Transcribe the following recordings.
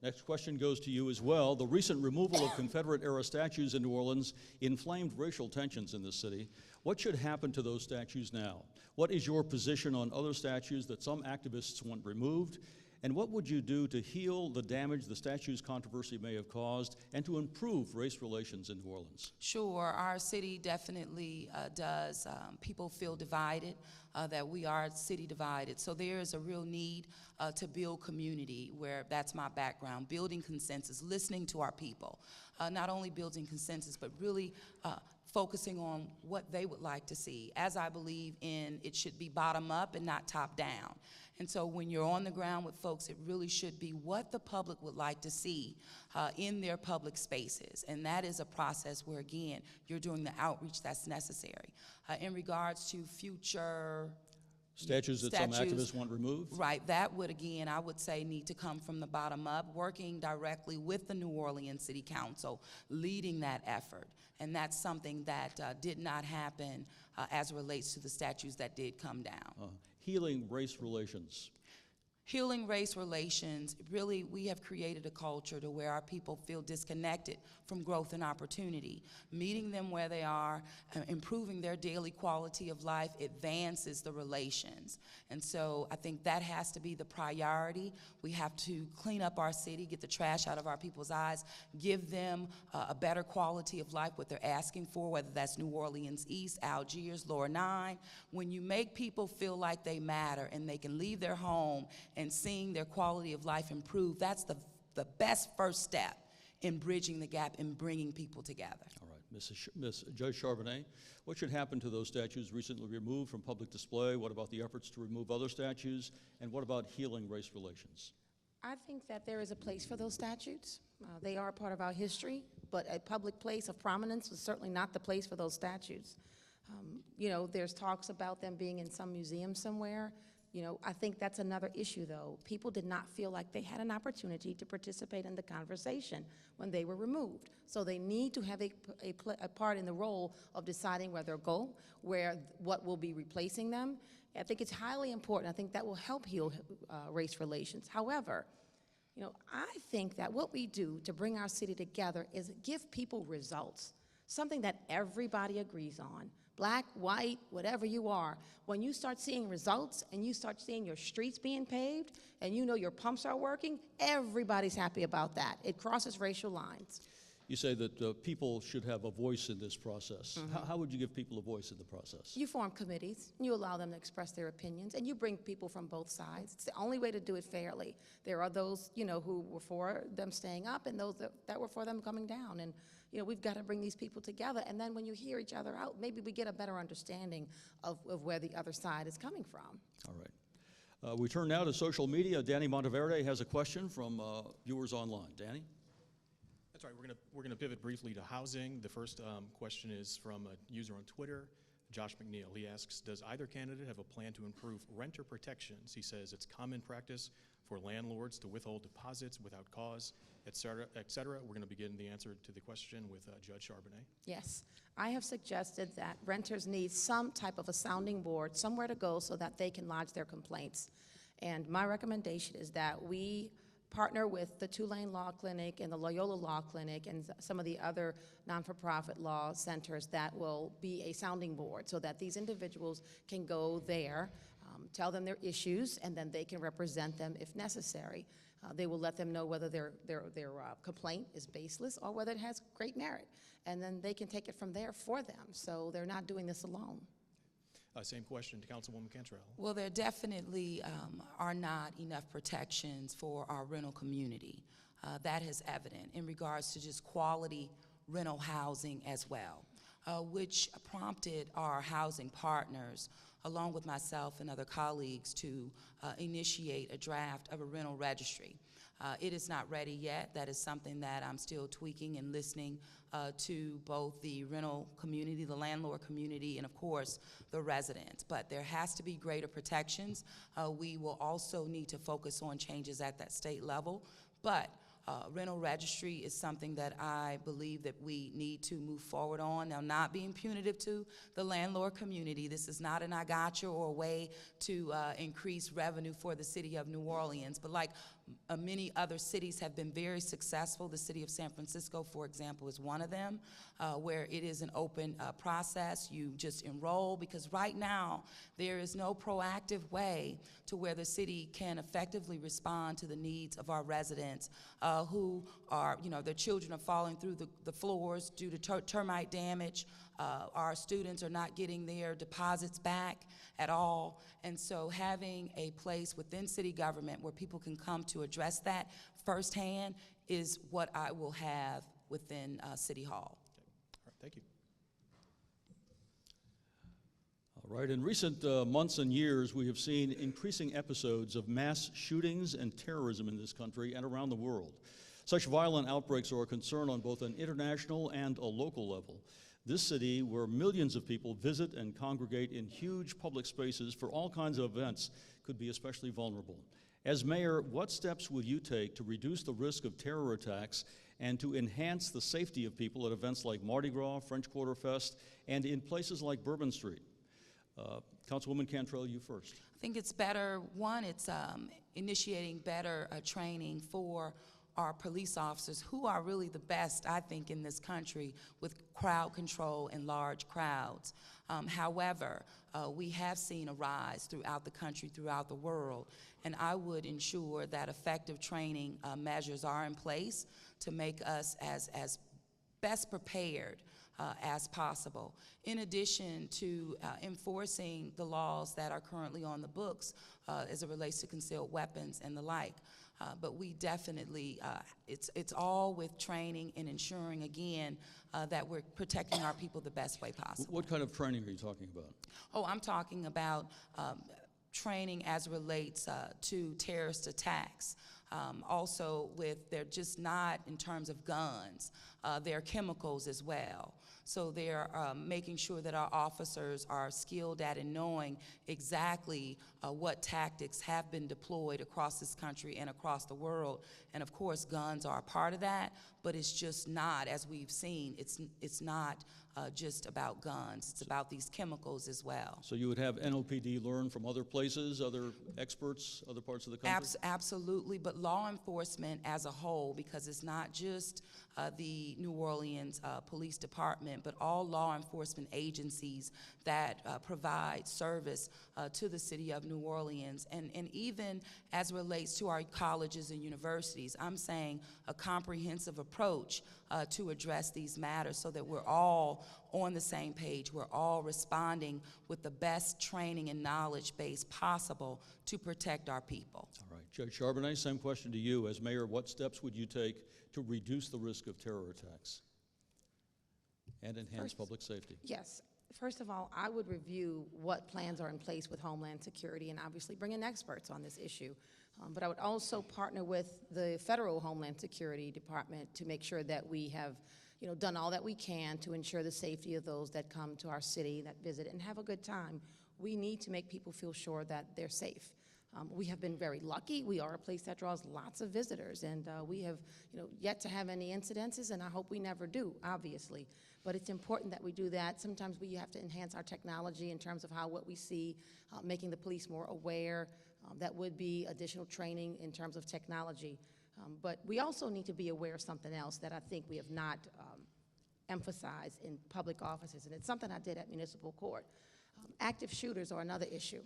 Next question goes to you as well. The recent removal of Confederate-era statues in New Orleans inflamed racial tensions in the city. What should happen to those statues now? What is your position on other statues that some activists want removed? And what would you do to heal the damage the statues controversy may have caused and to improve race relations in New Orleans? Sure, our city definitely does. People feel divided, that we are city divided. So there is a real need to build community, where that's my background, building consensus, listening to our people. Not only building consensus, but really focusing on what they would like to see. As I believe in, it should be bottom up and not top down. And so when you're on the ground with folks, it really should be what the public would like to see in their public spaces. And that is a process where, again, you're doing the outreach that's necessary. In regards to future statues that some activists want removed? Right, that would, again, I would say need to come from the bottom up, working directly with the New Orleans City Council, leading that effort. And that's something that did not happen as it relates to the statues that did come down. Healing race relations. Healing race relations, really, we have created a culture to where our people feel disconnected from growth and opportunity. Meeting them where they are, improving their daily quality of life advances the relations. And so I think that has to be the priority. We have to clean up our city, get the trash out of our people's eyes, give them a better quality of life, what they're asking for, whether that's New Orleans East, Algiers, Lower 9. When you make people feel like they matter and they can leave their home and seeing their quality of life improve, that's the best first step in bridging the gap and bringing people together. All right, Ms. Judge Charbonnet, what should happen to those statues recently removed from public display? What about the efforts to remove other statues? And what about healing race relations? I think that there is a place for those statues. They are part of our history, but a public place of prominence is certainly not the place for those statues. You know, there's talks about them being in some museum somewhere. You know, I think that's another issue, though. People did not feel like they had an opportunity to participate in the conversation when they were removed. So they need to have a part in the role of deciding where they'll go, what will be replacing them. I think it's highly important. I think that will help heal race relations. However, you know, I think that what we do to bring our city together is give people results, something that everybody agrees on. Black, white, whatever you are, when you start seeing results and you start seeing your streets being paved and you know your pumps are working, everybody's happy about that. It crosses racial lines. You say that people should have a voice in this process. Mm-hmm. How would you give people a voice in the process? You form committees, you allow them to express their opinions, and you bring people from both sides. It's the only way to do it fairly. There are those, you know, who were for them staying up and those that were for them coming down. And you know, we've got to bring these people together, and then when you hear each other out, maybe we get a better understanding of where the other side is coming from. All right. We turn now to social media. Danny Monteverde has a question from viewers online. Danny? That's right. We're gonna pivot briefly to housing. The first question is from a user on Twitter, Josh McNeil. He asks, does either candidate have a plan to improve renter protections? He says it's common practice for landlords to withhold deposits without cause, et cetera, et cetera. We're going to begin the answer to the question with Judge Charbonnet. Yes, I have suggested that renters need some type of a sounding board, somewhere to go so that they can lodge their complaints. And my recommendation is that we partner with the Tulane Law Clinic and the Loyola Law Clinic and some of the other non-for-profit law centers that will be a sounding board so that these individuals can go there, tell them their issues, and then they can represent them if necessary. They will let them know whether their complaint is baseless or whether it has great merit, and then they can take it from there for them, so they're not doing this alone. Same question to Councilwoman Cantrell. Well, there definitely are not enough protections for our rental community. That is evident in regards to just quality rental housing as well, which prompted our housing partners, along with myself and other colleagues, to initiate a draft of a rental registry. It is not ready yet. That is something that I'm still tweaking and listening to both the rental community, the landlord community, and of course the residents. But there has to be greater protections. We will also need to focus on changes at that state level. But rental registry is something that I believe that we need to move forward on. Now, not being punitive to the landlord community. This is not an I gotcha or a way to increase revenue for the city of New Orleans. But like Many other cities have been very successful. The city of San Francisco, for example, is one of them, where it is an open process. You just enroll, because right now there is no proactive way to where the city can effectively respond to the needs of our residents who are, their children are falling through the floors due to termite damage. Our students are not getting their deposits back at all. And so having a place within city government where people can come to address that firsthand is what I will have within City Hall. Okay. All right, thank you. All right, in recent months and years, we have seen increasing episodes of mass shootings and terrorism in this country and around the world. Such violent outbreaks are a concern on both an international and a local level. This city, where millions of people visit and congregate in huge public spaces for all kinds of events, could be especially vulnerable. As mayor, what steps will you take to reduce the risk of terror attacks and to enhance the safety of people at events like Mardi Gras, French Quarter Fest, and in places like Bourbon Street? Councilwoman Cantrell, you first. I think it's better, one, it's initiating better training for our police officers, who are really the best, I think, in this country with crowd control and large crowds. However, we have seen a rise throughout the country, throughout the world, and I would ensure that effective training measures are in place to make us as best prepared as possible. In addition to enforcing the laws that are currently on the books as it relates to concealed weapons and the like. But we definitely, it's all with training and ensuring, again, that we're protecting our people the best way possible. What kind of training are you talking about? Oh, I'm talking about training as it relates to terrorist attacks. Also they're just not in terms of guns, they're chemicals as well. So they're making sure that our officers are skilled at and knowing exactly what tactics have been deployed across this country and across the world. And of course, guns are a part of that, but it's just not, as we've seen, it's not just about guns. It's about these chemicals as well. So you would have NOPD learn from other places, other experts, other parts of the country? Absolutely, but law enforcement as a whole, because it's not just the New Orleans Police Department, but all law enforcement agencies that provide service to the city of New Orleans, and even as it relates to our colleges and universities. I'm saying a comprehensive approach to address these matters so that we're all on the same page. We're all responding with the best training and knowledge base possible to protect our people. All right, Judge Charbonnet, same question to you. As mayor, what steps would you take to reduce the risk of terror attacks and enhance public safety? Yes. First of all, I would review what plans are in place with Homeland Security and obviously bring in experts on this issue. But I would also partner with the federal Homeland Security Department to make sure that we have done all that we can to ensure the safety of those that come to our city, that visit, and have a good time. We need to make people feel sure that they're safe. We have been very lucky. We are a place that draws lots of visitors, and we have yet to have any incidences, and I hope we never do, obviously. But it's important that we do that. Sometimes we have to enhance our technology in terms of what we see, making the police more aware. That would be additional training in terms of technology. But we also need to be aware of something else that I think we have not emphasized in public offices, and it's something I did at municipal court. Active shooters are another issue.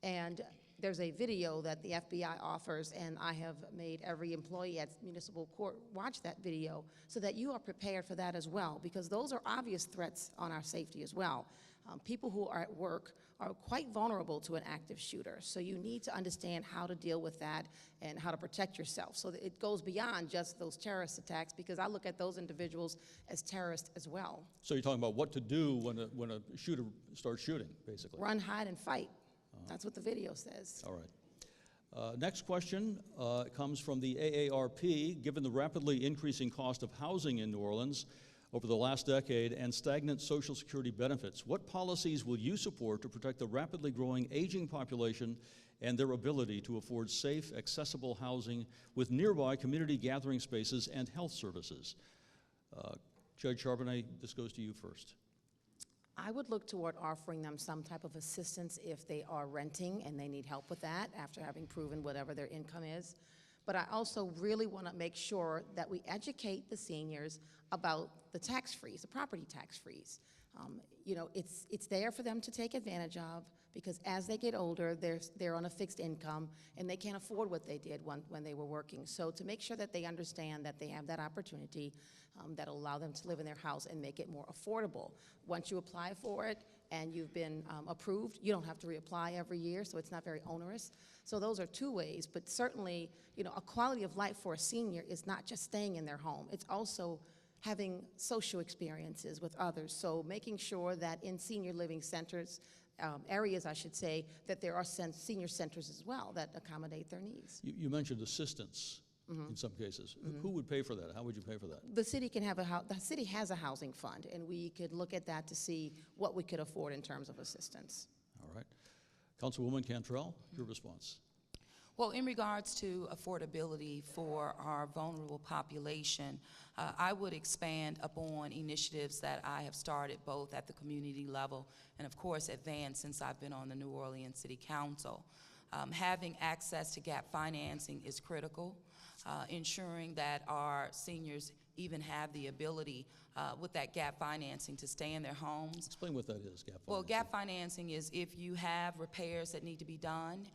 And there's a video that the FBI offers, and I have made every employee at municipal court watch that video so that you are prepared for that as well, because those are obvious threats on our safety as well. People who are at work are quite vulnerable to an active shooter, so you need to understand how to deal with that and how to protect yourself. So that it goes beyond just those terrorist attacks, because I look at those individuals as terrorists as well. So you're talking about what to do when a shooter starts shooting, basically. Run, hide, and fight. That's what the video says. All right. Next question comes from the AARP. Given the rapidly increasing cost of housing in New Orleans over the last decade and stagnant Social Security benefits, what policies will you support to protect the rapidly growing aging population and their ability to afford safe, accessible housing with nearby community gathering spaces and health services? Judge Charbonnet, this goes to you first. I would look toward offering them some type of assistance if they are renting and they need help with that after having proven whatever their income is. But I also really want to make sure that we educate the seniors about the tax freeze, the property tax freeze. You know, it's there for them to take advantage of, because as they get older, they're on a fixed income and they can't afford what they did when they were working. So to make sure that they understand that they have that opportunity that'll allow them to live in their house and make it more affordable. Once you apply for it and you've been approved, you don't have to reapply every year, so it's not very onerous. So those are two ways, but certainly, you know, a quality of life for a senior is not just staying in their home. It's also having social experiences with others. So making sure that in senior living centers, areas I should say, that there are senior centers as well that accommodate their needs. You mentioned assistance in some cases. Who would pay for that? How would you pay for that? The city can have the city has a housing fund, and we could look at that to see what we could afford in terms of assistance. All right. Councilwoman Cantrell, your response. Well, in regards to affordability for our vulnerable population, I would expand upon initiatives that I have started both at the community level and, of course, advanced since I've been on the New Orleans City Council. Having access to gap financing is critical. Ensuring that our seniors even have the ability with that gap financing to stay in their homes. Explain what that is, gap financing. Well, gap financing is if you have repairs that need to be done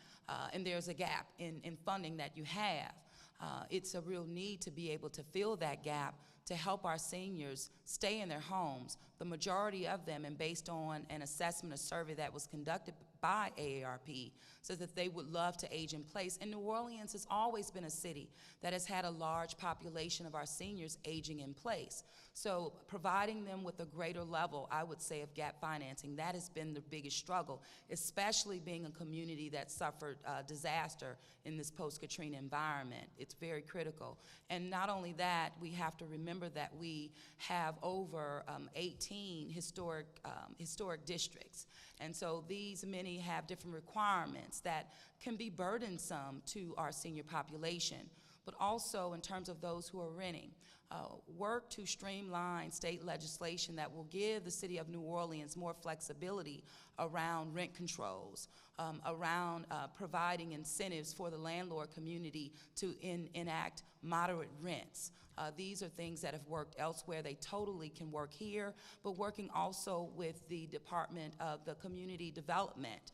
and there's a gap in funding that you have, it's a real need to be able to fill that gap to help our seniors stay in their homes. The majority of them, and based on an assessment, a survey that was conducted by AARP, says that they would love to age in place. And New Orleans has always been a city that has had a large population of our seniors aging in place. So providing them with a greater level, I would say, of gap financing, that has been the biggest struggle, especially being a community that suffered disaster in this post-Katrina environment. It's very critical. And not only that, we have to remember that we have over 18 historic districts. And so these many have different requirements that can be burdensome to our senior population, but also in terms of those who are renting. Work to streamline state legislation that will give the city of New Orleans more flexibility around rent controls, around providing incentives for the landlord community to enact moderate rents. These are things that have worked elsewhere. They totally can work here, but working also with the Department of the Community Development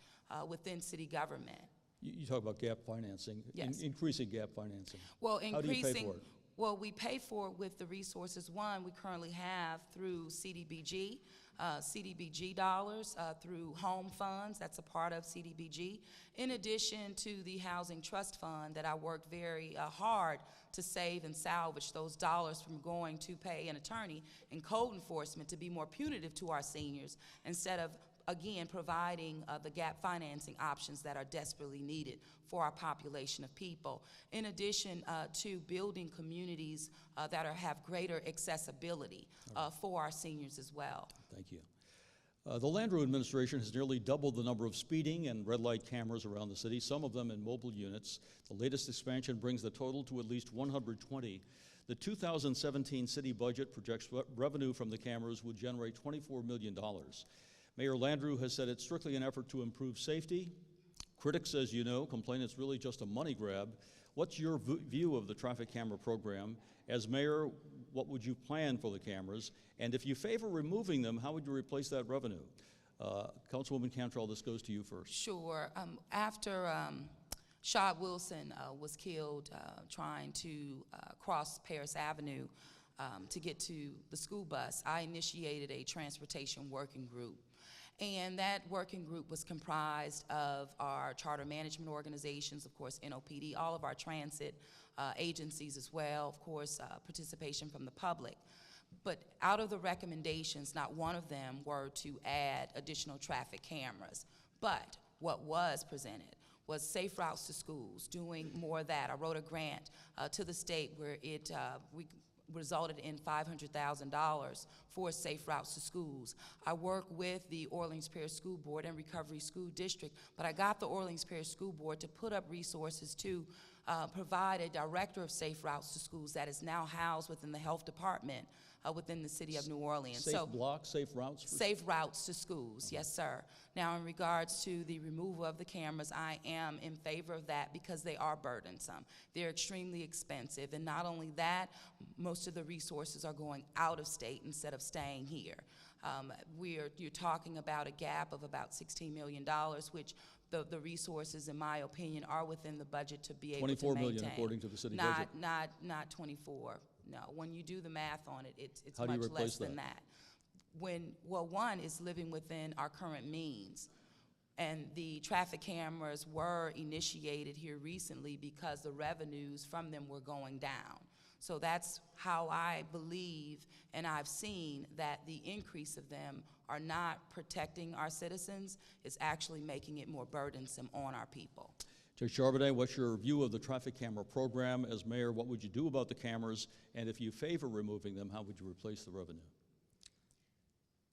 within city government. You talk about gap financing, Yes. Increasing gap financing. Well, How do you pay for it? Well, we pay for it with the resources, one, we currently have through CDBG, CDBG dollars, through home funds, that's a part of CDBG, in addition to the Housing Trust Fund that I worked very hard to save and salvage those dollars from going to pay an attorney and code enforcement to be more punitive to our seniors instead of, again, providing the gap financing options that are desperately needed for our population of people, in addition to building communities that have greater accessibility for our seniors as well. Thank you. The Landrieu administration has nearly doubled the number of speeding and red light cameras around the city, some of them in mobile units. The latest expansion brings the total to at least 120. The 2017 city budget projects revenue from the cameras would generate $24 million. Mayor Landrieu has said it's strictly an effort to improve safety. Critics, as you know, complain it's really just a money grab. What's your view of the traffic camera program? As mayor, what would you plan for the cameras? And if you favor removing them, how would you replace that revenue? Councilwoman Cantrell, this goes to you first. Sure. After Shaw Wilson was killed trying to cross Paris Avenue to get to the school bus, I initiated a transportation working group. And that working group was comprised of our charter management organizations, of course, NOPD, all of our transit agencies as well, of course, participation from the public. But out of the recommendations, not one of them were to add additional traffic cameras. But what was presented was safe routes to schools, doing more of that. I wrote a grant to the state where we resulted in $500,000 for safe routes to schools. I work with the Orleans Parish School Board and Recovery School District, but I got the Orleans Parish School Board to put up resources to provide a director of safe routes to schools that is now housed within the health department within the city of New Orleans. Safe blocks, safe routes? Safe routes to schools, yes, sir. Now, in regards to the removal of the cameras, I am in favor of that because they are burdensome. They're extremely expensive, and not only that, most of the resources are going out of state instead of staying here. You're talking about a gap of about $16 million, which the resources, in my opinion, are within the budget to be able to maintain. 24 million according to the city budget. Not 24. No, when you do the math on it, it's How do you much replace less than that. One is living within our current means. And the traffic cameras were initiated here recently because the revenues from them were going down. So that's how I believe, and I've seen that the increase of them are not protecting our citizens, it's actually making it more burdensome on our people. Judge Charbonnet, what's your view of the traffic camera program? As mayor, what would you do about the cameras? And if you favor removing them, how would you replace the revenue?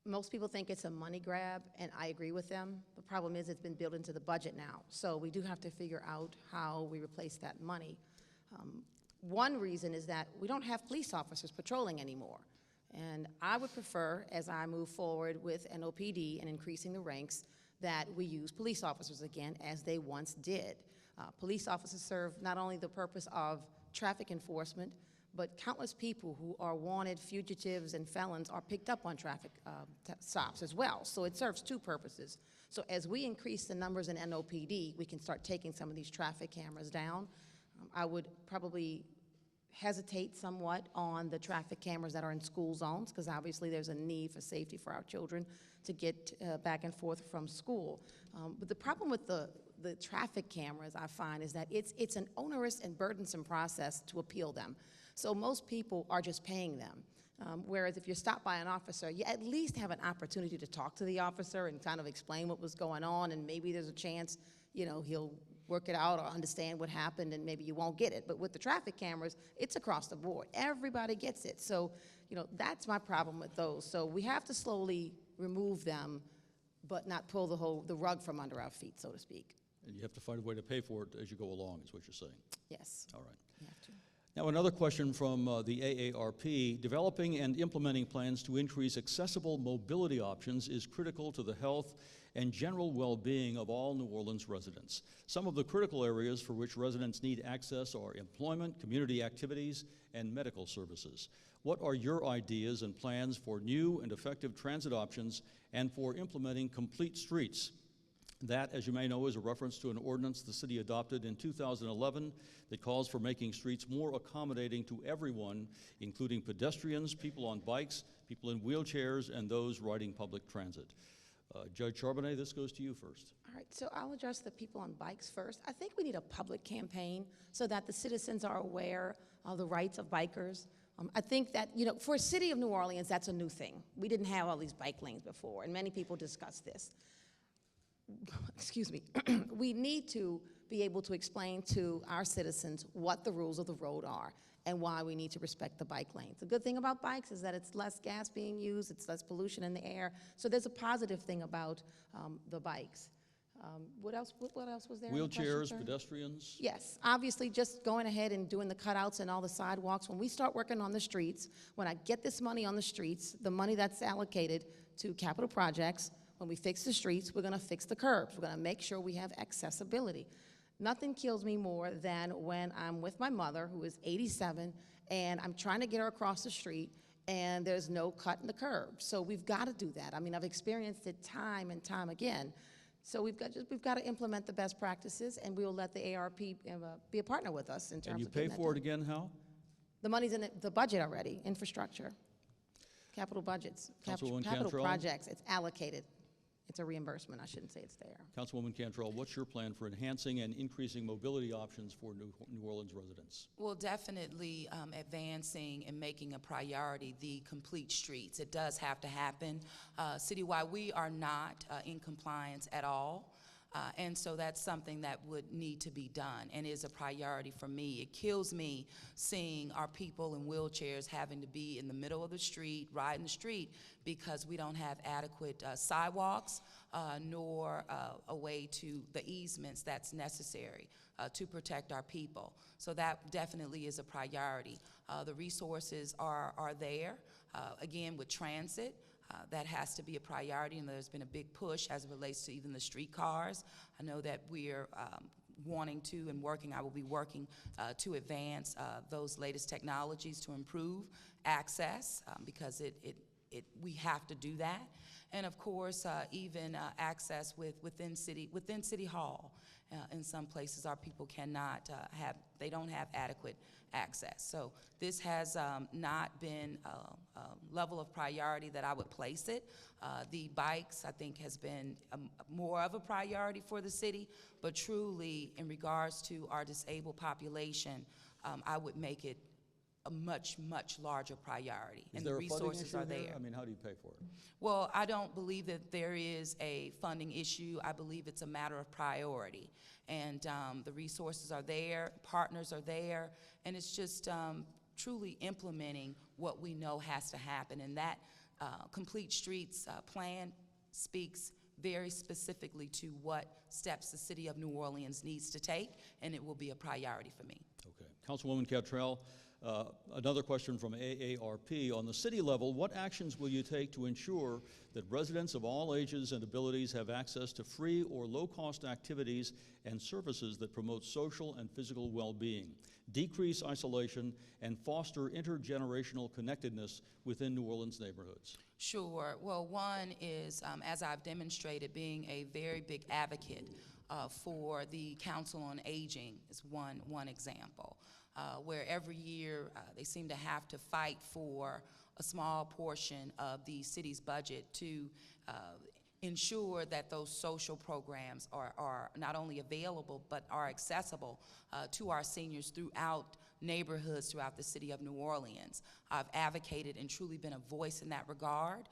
Most people think it's a money grab, and I agree with them. The problem is it's been built into the budget now, so we do have to figure out how we replace that money. One reason is that we don't have police officers patrolling anymore, and I would prefer, as I move forward with NOPD and increasing the ranks, that we use police officers again, as they once did. Police officers serve not only the purpose of traffic enforcement, but countless people who are wanted fugitives and felons are picked up on traffic stops as well. So it serves two purposes. So as we increase the numbers in NOPD, we can start taking some of these traffic cameras down. I would probably hesitate somewhat on the traffic cameras that are in school zones, because obviously there's a need for safety for our children to get back and forth from school. But the problem with the traffic cameras, I find, is that it's an onerous and burdensome process to appeal them. So most people are just paying them. Whereas if you're stopped by an officer, you at least have an opportunity to talk to the officer and kind of explain what was going on, and maybe there's a chance, you know, he'll work it out or understand what happened, and maybe you won't get it. But with the traffic cameras, it's across the board. Everybody gets it. So, you know, that's my problem with those. So we have to slowly remove them, but not pull the rug from under our feet, so to speak. And you have to find a way to pay for it as you go along, is what you're saying. Yes. All right. You have to. Now, another question from the AARP. Developing and implementing plans to increase accessible mobility options is critical to the health and general well-being of all New Orleans residents. Some of the critical areas for which residents need access are employment, community activities, and medical services. What are your ideas and plans for new and effective transit options and for implementing complete streets? That, as you may know, is a reference to an ordinance the city adopted in 2011 that calls for making streets more accommodating to everyone, including pedestrians, people on bikes, people in wheelchairs, and those riding public transit. Judge Charbonnet, this goes to you first. All right, so I'll address the people on bikes first. I think we need a public campaign so that the citizens are aware of the rights of bikers. I think that, you know, for a city of New Orleans, that's a new thing. We didn't have all these bike lanes before, and many people discuss this. Excuse me. We need to be able to explain to our citizens what the rules of the road are and why we need to respect the bike lanes. The good thing about bikes is that it's less gas being used, it's less pollution in the air, so there's a positive thing about the bikes. What else was there? Wheelchairs, pedestrians? Yes, obviously just going ahead and doing the cutouts and all the sidewalks. When we start working on the streets, when I get this money on the streets, the money that's allocated to capital projects, when we fix the streets, we're gonna fix the curbs. We're gonna make sure we have accessibility. Nothing kills me more than when I'm with my mother, who is 87, and I'm trying to get her across the street, and there's no cut in the curb. So we've got to do that. I mean, I've experienced it time and time again. So we've got to implement the best practices, and we will let the AARP be a partner with us in terms of And you getting pay that for it done. again how? The money's in the budget already, infrastructure, capital budgets, Councilwoman capital Cantrell? projects. It's allocated. It's a reimbursement. I shouldn't say it's there. Councilwoman Cantrell, what's your plan for enhancing and increasing mobility options for New Orleans residents? Well, definitely advancing and making a priority the complete streets. It does have to happen. Citywide, we are not in compliance at all And so that's something that would need to be done and is a priority for me. It kills me seeing our people in wheelchairs having to be in the middle of the street, riding the street, because we don't have adequate sidewalks nor a way to the easements that's necessary to protect our people. So that definitely is a priority. The resources are there. Again, with transit, that has to be a priority, and there's been a big push as it relates to even the streetcars. I know that we're wanting to and working, I will be working to advance those latest technologies to improve access because we have to do that. And of course, even access within City Hall. In some places, our people cannot they don't have adequate access. So this has not been a level of priority that I would place it. The bikes, I think, has been more of a priority for the city, but truly, in regards to our disabled population, I would make it a much, much larger priority, and the resources are there. I mean, how do you pay for it? Well, I don't believe that there is a funding issue. I believe it's a matter of priority. And the resources are there, partners are there, and it's just truly implementing what we know has to happen. And that Complete Streets plan speaks very specifically to what steps the city of New Orleans needs to take, and it will be a priority for me. Okay. Councilwoman Cantrell, another question from AARP. On the city level, what actions will you take to ensure that residents of all ages and abilities have access to free or low-cost activities and services that promote social and physical well-being, decrease isolation, and foster intergenerational connectedness within New Orleans neighborhoods? Sure. Well, one is, as I've demonstrated, being a very big advocate for the Council on Aging is one example. Where every year they seem to have to fight for a small portion of the city's budget to ensure that those social programs are not only available but are accessible to our seniors throughout neighborhoods throughout the city of New Orleans. I've advocated and truly been a voice in that regard,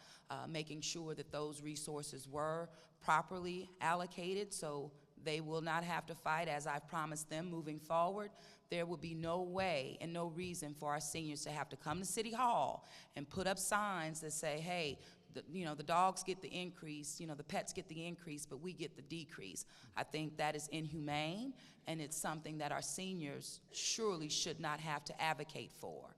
making sure that those resources were properly allocated so they will not have to fight, as I've promised them moving forward. There will be no way and no reason for our seniors to have to come to City Hall and put up signs that say, hey, the dogs get the increase, the pets get the increase, but we get the decrease. I think that is inhumane, and it's something that our seniors surely should not have to advocate for.